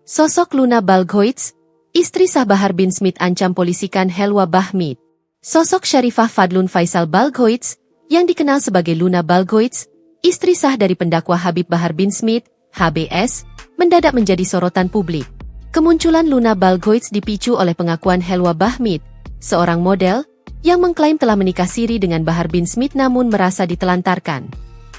Sosok Luna Balgoids, istri sah Bahar bin Smith ancam polisikan Helwa Bahmid. Sosok Syarifah Fadlun Faisal Balgoids, yang dikenal sebagai Luna Balgoids, istri sah dari pendakwa Habib Bahar bin Smith, HBS, mendadak menjadi sorotan publik. Kemunculan Luna Balgoids dipicu oleh pengakuan Helwa Bahmid, seorang model, yang mengklaim telah menikah siri dengan Bahar bin Smith namun merasa ditelantarkan.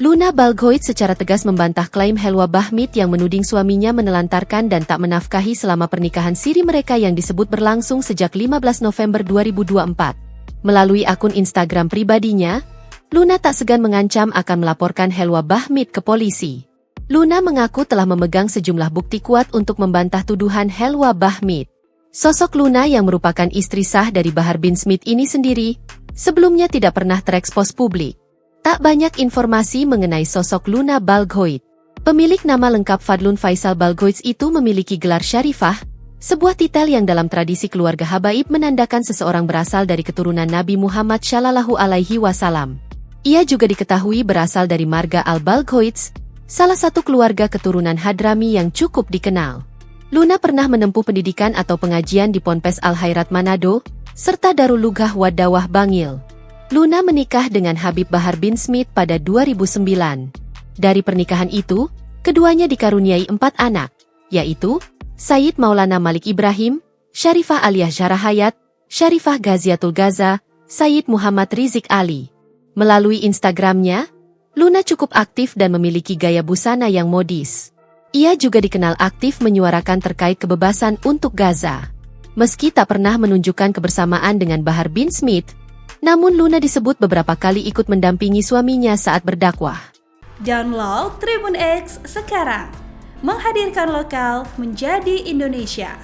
Luna Balgoids secara tegas membantah klaim Helwa Bahmid yang menuding suaminya menelantarkan dan tak menafkahi selama pernikahan siri mereka yang disebut berlangsung sejak 15 November 2024. Melalui akun Instagram pribadinya, Luna tak segan mengancam akan melaporkan Helwa Bahmid ke polisi. Luna mengaku telah memegang sejumlah bukti kuat untuk membantah tuduhan Helwa Bahmid. Sosok Luna yang merupakan istri sah dari Bahar bin Smith ini sendiri, sebelumnya tidak pernah terekspos publik. Tak banyak informasi mengenai sosok Luna Balgoids. Pemilik nama lengkap Fadlun Faisal Balgoids itu memiliki gelar Syarifah, sebuah titel yang dalam tradisi keluarga habaib menandakan seseorang berasal dari keturunan Nabi Muhammad Shallallahu Alaihi Wasallam. Ia juga diketahui berasal dari marga Al-Balgoids, salah satu keluarga keturunan Hadrami yang cukup dikenal. Luna pernah menempuh pendidikan atau pengajian di Ponpes Al-Khairat Manado, serta Darul Lughah Wadawah Bangil. Luna menikah dengan Habib Bahar bin Smith pada 2009. Dari pernikahan itu, keduanya dikaruniai 4 anak, yaitu Sayyid Maulana Malik Ibrahim, Syarifah Aliyah Jarahayat, Syarifah Ghaziatul Gaza, Sayyid Muhammad Rizik Ali. Melalui Instagramnya, Luna cukup aktif dan memiliki gaya busana yang modis. Ia juga dikenal aktif menyuarakan terkait kebebasan untuk Gaza. Meski tak pernah menunjukkan kebersamaan dengan Bahar bin Smith, namun Luna disebut beberapa kali ikut mendampingi suaminya saat berdakwah. Download Tribun X sekarang, menghadirkan lokal menjadi Indonesia.